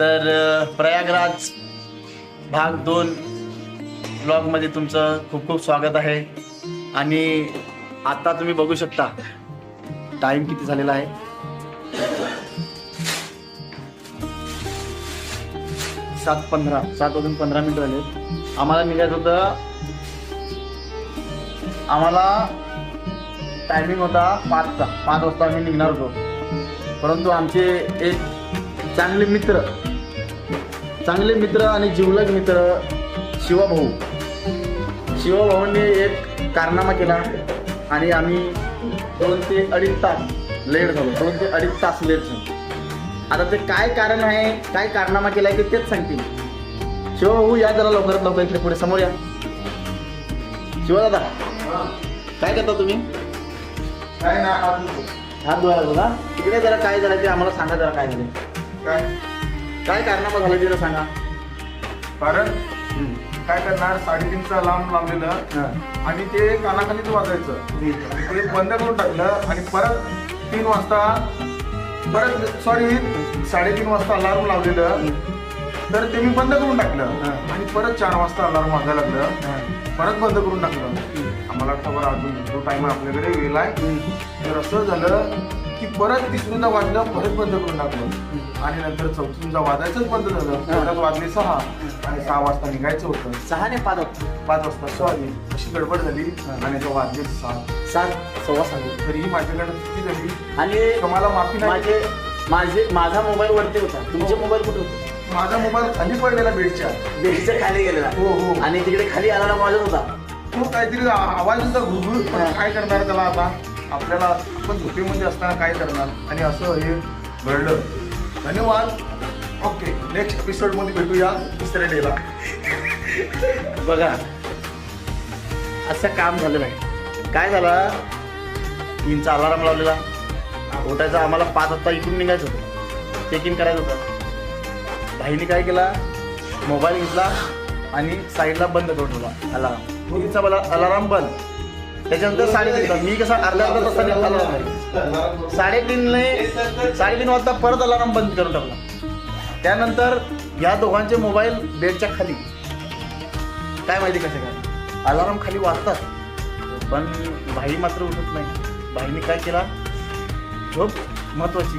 तर प्रयागराज भाग 2 ब्लॉगमध्ये तुमचं खूप खूप स्वागत आहे. आणि आता तुम्ही बघू शकता टाइम किती झालेला आहे. 7:15 झाले. आम्हाला निघायचं होतं. आम्हाला टायमिंग होता 5 वाजता आम्ही निघणार होतो. परंतु आमचे एक चांगले मित्र आणि जिवलग मित्र शिवभाऊंनी एक कारनामा केला आणि आम्ही 2 ते 2.5 तास लेट झालो. 2 ते 2.5 तास लेट झालो. आता ते काय कारण आहे, काय कारनामा केला आहे ते तेच सांगतील. शिवभाऊ या जरा लवकरात लवकर इकडे पुढे समोर या. शिवदादा काय करता तुम्ही? काय ना हात धुवायला बघा तिकडे जरा काय झालं ते आम्हाला सांगा. जरा काय झालं, काय कारनामा झालं ते सांगा. कारण काय करणार 3:30चा लांब लावलेलं आणि ते कानाखालीच वाजायचं. ते बंद करून टाकलं आणि परत 3 वाजता 3:30 वाजता अलार्म लावलेलं तर ते मी बंद करून टाकलं आणि परत 4 वाजता अलार्म वाजायला लागलं, परत बंद करून टाकलं. आम्हाला खबर अजून जो टाइम आपल्याकडे वेळ आहे. तर असं झालं की परत 3दा वाजलं, परत बंद करून टाकलं आणि नंतर 4दा वाजायचंच बंद झालं. परत वाजले 6 आणि 6 वाजता निघायचं होतं. 6 ने 5 वाजता सॉरी अशी गडबड झाली आणि तो वाजले 7:15 तरीही माझ्याकडे चुकी झाली आणि तुम्हाला माफी नाही. माझा मोबाईल वरती होता. तुमचे मोबाईल कुठे होते? माझा मोबाईल खाली पडलेला बेडच्या खाली गेलेला. हो आणि तिकडे खाली आला वाजत होता. तो काहीतरी आवाज होता घुघू. काय करणार त्याला आता? आपल्याला आपण झोपेमध्ये असताना काय करणार आणि असं हे घडलं. धन्यवाद. ओके, नेक्स्ट एपिसोड मध्ये भेटूया 3ऱ्या डेला. बघा असं काम झालं नाही. काय झालं, 3चा अलार्म लावलेला उठायचा. आम्हाला 5 वाजता इकडून निघायचं होतं, चेक इन करायचं होतं. भाईने काय केला, मोबाईल घेतला आणि साईडला बंद करून ठेवला अलार्म. 3चा अलार्म बंद. त्याच्यानंतर 3:30 मी कसा अर्ध्या तासाने अलार्म 3:30 वाजता परत अलार्म बंद करून टाकला. त्यानंतर या दोघांचे मोबाईल बेडच्या खाली. काय माहिती कसं काय अलार्म खाली वाजतात पण भाई मात्र उठत नाही. भाईने काय केला, झोप महत्वाची.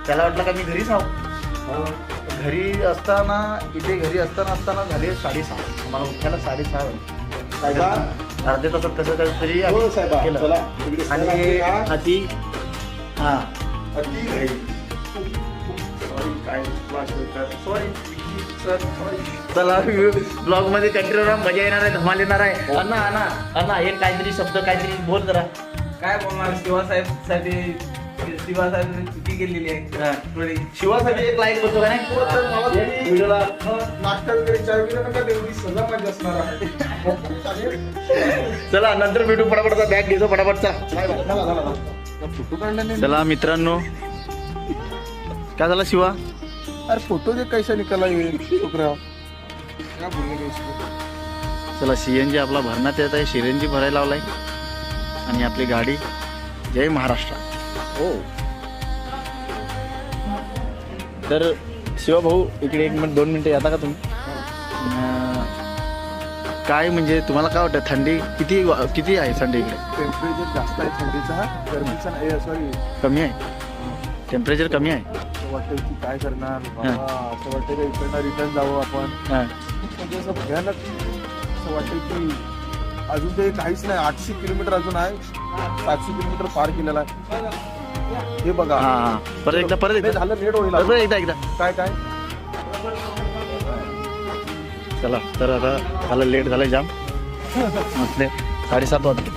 त्याला वाटलं का मी घरीच आहो. घरी असताना झाले 6:30. आम्हाला उठायला 6:30 वाजले. अर्ध्या तासात कसं काहीतरी केलं आणि अति चला ब्लॉग मध्ये कंटिन्यू राहा. मजा येणार आहे, धमाल येणार आहे. अण्णा हे काहीतरी शब्द काहीतरी बोल जरा. काय बोलणार? शिवासाहेब चुकी केलेली आहे थोडी. शिवासाठी एक लाईक करतो का नाही व्हिडिओला. नाश्ता वगैरे चहा वगैरे नका तेवढी सजा मजा असणार आहे. चला नंतर भेटू. फटाफट बॅग घेतो फटाफट. चला फोटो काढला नाही. चला मित्रांनो, काय झालं शिवा? अरे फोटो दे कैसा निकाला छोकरा. क्या बोलले इसको. चला CNG आपला भरण्यात येत आहे. CNG भरायला लावलाय आणि आपली गाडी. जय महाराष्ट्र. हो तर शिवा भाऊ इकडे 1 मिनिट 2 मिनिटं येता का तुम्ही? काय म्हणजे तुम्हाला काय वाटतं, थंडी किती आहे थंडी इकडे? टेम्परेचर जास्त आहे थंडीचा. गरमीचा नाही, सॉरी कमी आहे. टेम्परेचर कमी आहे. असं वाटतं की काय करणार बाबा. असं वाटतं की इकडनं रिटर्न जावं आपण. म्हणजे असं भयानक असं वाटतं की अजून ते काहीच नाही. 800 किलोमीटर अजून आहे. 700 किलोमीटर पार केलेला आहे. हे बघा. परत एकदा झालं लेट होईल. एकदा काय चला तर आता झालं लेट झालं जाम. म्हटले 7:30 वाजले.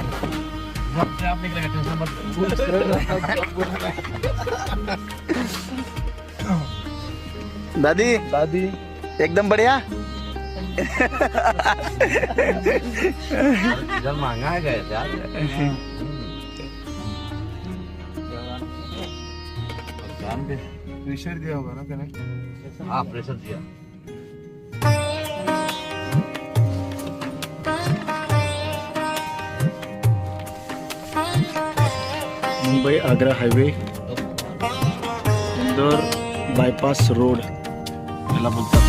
दादी एकदम बढिया. महंगा है यार. प्रेशर दिया होगा ना त्याने. हाँ प्रेशर दिया. Mumbai Agra highway Indore bypass road याला बोलतात.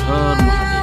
हर महादेव.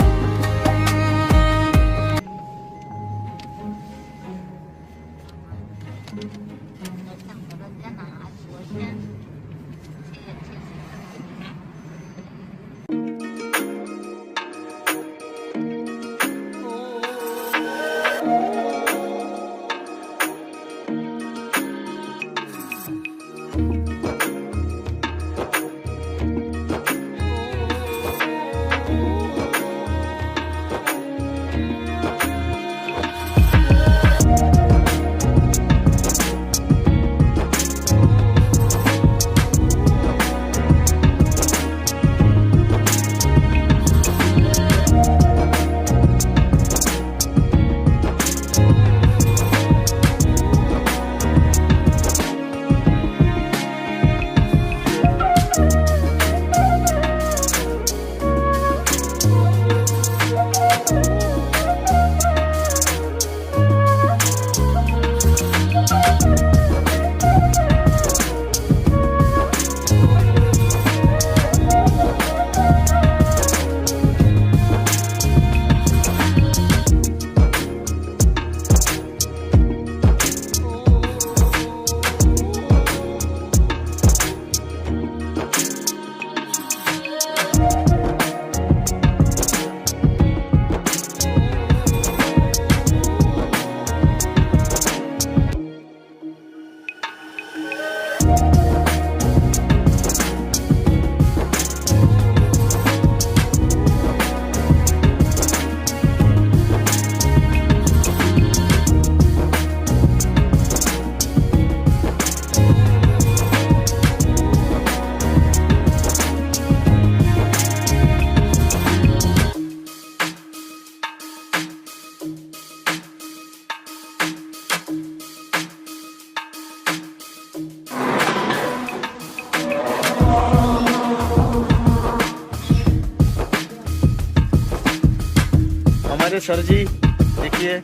हमारे सर जी देखिए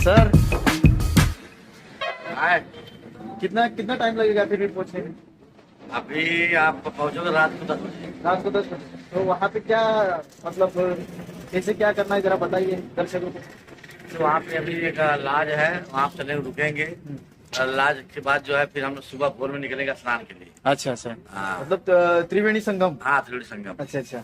सर, कितना कितना टाइम लगेगा फिर भी पहुंचने में? अभी आप पहुंचोगे रात को 10 बजे. रात को 10 बजे. तो वहाँ पे क्या मतलब कैसे क्या करना है जरा बताइए दर्शकों को. तो वहाँ पे अभी एक लॉज है, वहाँ पे चलेंगे, रुकेंगे. लॉज के बाद जो है फिर हम लोग सुबह भोर में निकलेंगे स्नान के लिए. अच्छा अच्छा, हाँ. मतलब त्रिवेणी संगम. हाँ, त्रिवेणी संगम. अच्छा अच्छा,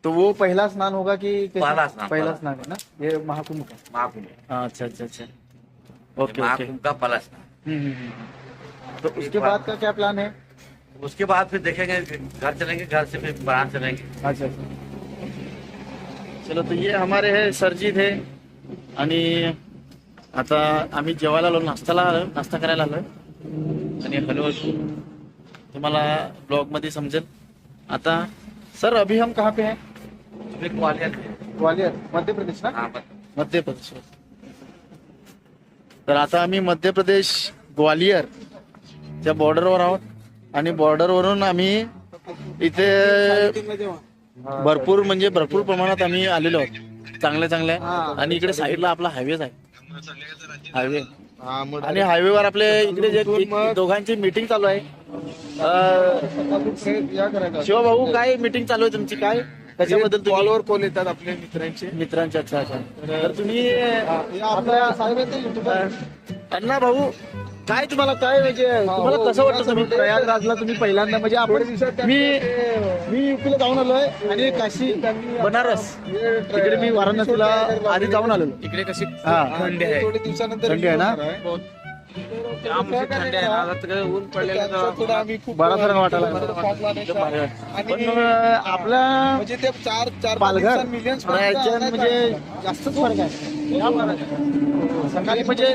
तो वो पहला स्नान होगा कि कैसे? पहला स्नान. पहला स्नान है ना ये महाकुंभ का. महाकुंभ. अच्छा अच्छा अच्छा, ओके ओके. महाकुंभ का पहला स्नान. तो उसके बाद का क्या प्लान है? उसके बाद फिर देखेंगे, घर चलेंगे, घर से फिर बाहर चलेंगे. अच्छा अच्छा, चलो. तो ये हमारे हे सरजी थे आणि आता आम्ही जेवायला आलो, नाश्ता करायला आलोय आणि हळूहळू तुम्हाला ब्लॉग मध्ये समजेल. आता सर अभी हम कहाँ पे हैं? ग्वालियर. ग्वालियर मध्य प्रदेश ना? हाँ, मध्य प्रदेश. तर आता आम्ही मध्य प्रदेश ग्वालियर च्या बॉर्डरवर आहोत आणि बॉर्डरवरून आम्ही इथे भरपूर प्रमाणात आम्ही आलेलो आहोत, चांगल्या आणि इकडे साईडला आपला हायवेच आहे, हायवे. आणि हायवेवर आपले इकडे जे दोघांची मीटिंग चालू आहे. शिवभाऊ, काय मीटिंग चालू आहे तुमची? काय त्याच्याबद्दल? कॉलवर कॉल येतात आपल्या मित्रांचे. अच्छा अच्छा. तर तुम्ही आपल्या अण्णा भाऊ, काय तुम्हाला काय म्हणजे तुम्हाला कसं वाटतं? तुम्ही प्रयागराजला तुम्ही पहिल्यांदा म्हणजे आपण मी युपीला जाऊन आलोय आणि काशी बनारस तिकडे मी वाराणसीला आधी जाऊन आलो. इकडे कशी थंडी आहे, थोडे दिवसानंतर थंडी आहे ना? थंडी आहे ना, आता काय ऊन पडलेलं बरा फरक वाटायला. पण आपल्या म्हणजे ते चार पालघर मिलियन म्हणजे जास्तच फरक आहे. सकाळी म्हणजे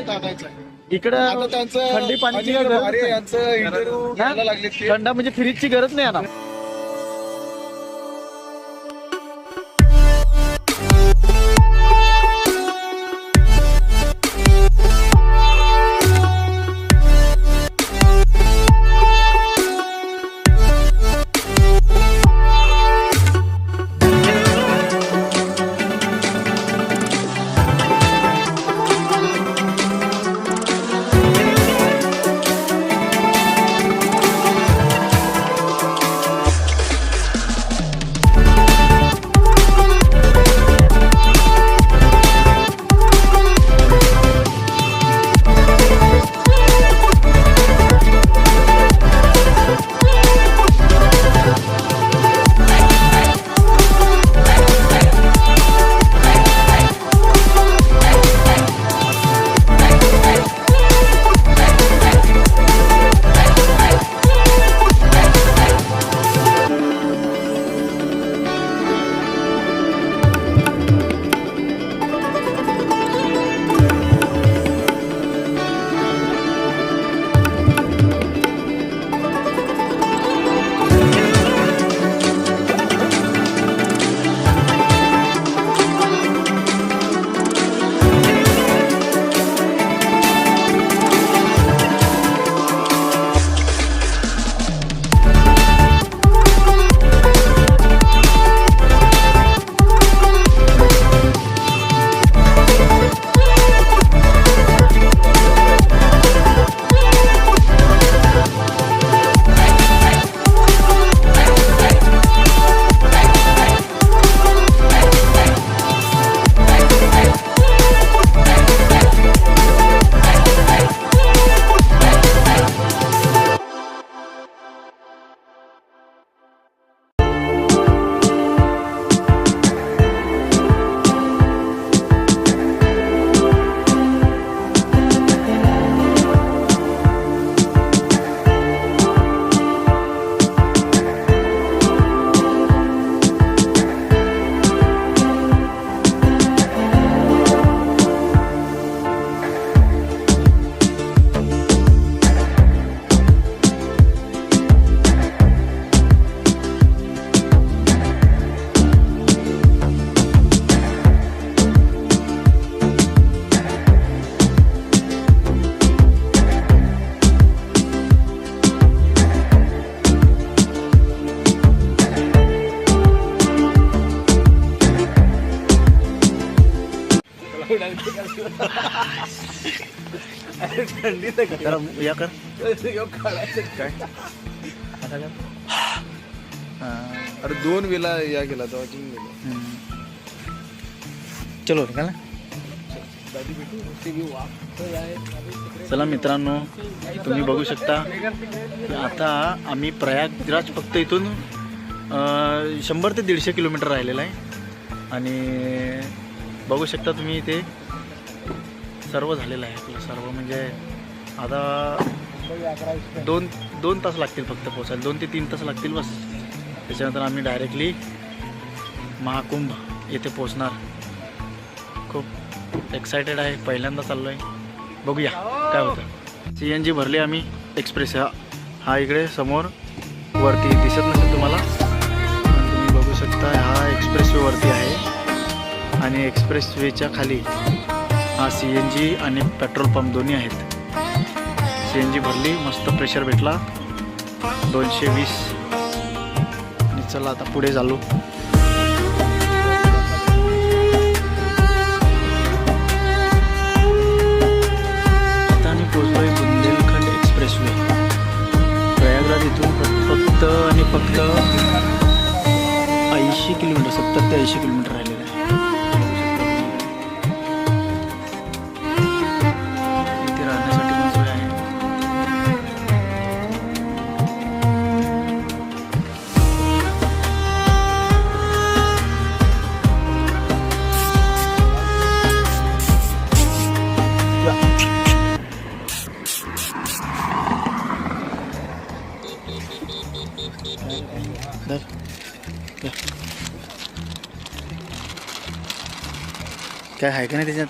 इकडं थंडी पाण्याची इंटरव्ह्यू घ्यायला लागले. थंड म्हणजे फ्रीजची गरज नाही ना. जरा या कर काय अरे 2 वेळा या गेला तेव्हा जिंक गेला. चलो निघाल ना. चला मित्रांनो, तुम्ही बघू शकता की आता आम्ही प्रयागराज फक्त इथून 100 ते 150 किलोमीटर राहिलेलं आहे आणि बघू शकता तुम्ही इथे सर्व झालेलं आहे आपलं सर्व. म्हणजे आता 2 तास लागतील फक्त पोचायला, 2 ते 3 तास लागतील बस. त्याच्यानंतर आम्ही डायरेक्टली महाकुंभ येथे पोचणार. खूप एक्सायटेड आहे, पहिल्यांदा चाललो आहे, बघूया काय होतं. CNG भरली आम्ही. एक्सप्रेस हा इकडे समोर वरती दिसत नसेल तुम्हाला, पण तुम्ही बघू शकता हा एक्सप्रेसवे वरती आहे आणि एक्सप्रेसवेच्या खाली हा CNG आणि पेट्रोल पंप दोन्ही आहेत. CNG भरली, मस्त प्रेशर भेटला 220. आणि चला आता पुढे चालू. आता आम्ही पोचलो आहे बुंदेलखंड एक्सप्रेसवे. प्रयागराज इथून फक्त आणि फक्त 80 किलोमीटर, 70 ते 80 किलोमीटर राहिलेलं आहे. इथे राहण्यासाठी पण सोय आहे. काय आहे का नाही त्याच्यात?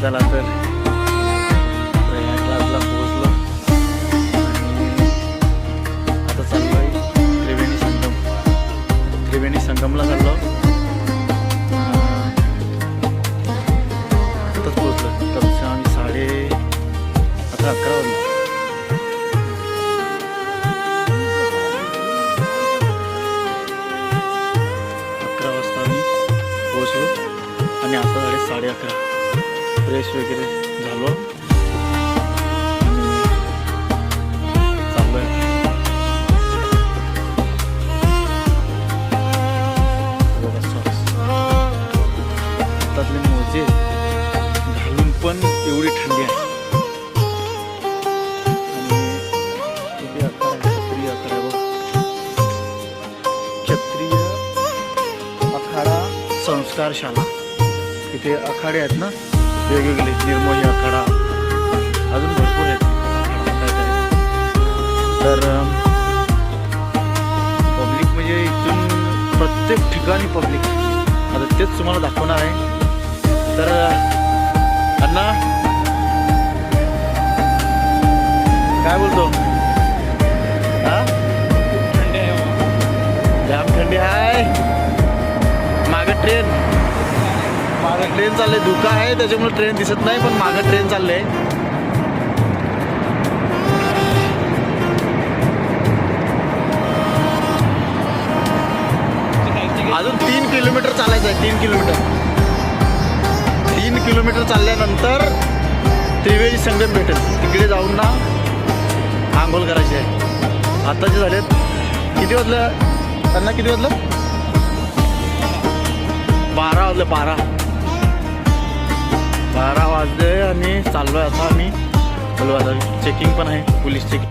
चला तर प्रयागराजला पोहोचलो आणि आता चाललो आहे त्रिवेणी संगम. त्रिवेणी संगमला चाललो. आताच पोहोचलो. तसं आम्ही 11:30 वाजले. आणि आता झाले 11:30. फ्रेश वगैरे झालो आणि चाललो आहे. हातातले मोजे घालून पण एवढी थंडी आहे. आणि इथे अखाडा आहे, क्षत्रिय अखाडा बघ. क्षत्रिय अखाडा संस्कारशाला. इथे अखाडे आहेत ना वेगवेगळे, निर्मोही अखाडा, अजून भरपूर आहेत. तर पब्लिक म्हणजे इथून प्रत्येक ठिकाणी पब्लिक. आता तेच तुम्हाला दाखवणार आहे. तर अण्णा काय बोलतो? हा थंडी आहे, जाम थंडी आहे. मागे ट्रेन चालले. धुका आहे त्याच्यामुळे ट्रेन दिसत नाही, पण मागं ट्रेन चालले. 3 किलोमीटर 3 किलोमीटर चालल्यानंतर त्रिवेणी संगम भेटेल. तिकडे जाऊन ना आंघोळ करायची आहे. आत्ताचे झालेत किती वाजलं त्यांना, किती वाजलं? 12 वाजले. 12 वाजले आणि चाललोय आता आम्ही. बोलू आता चेकिंग पण आहे, पोलीस चेकिंग.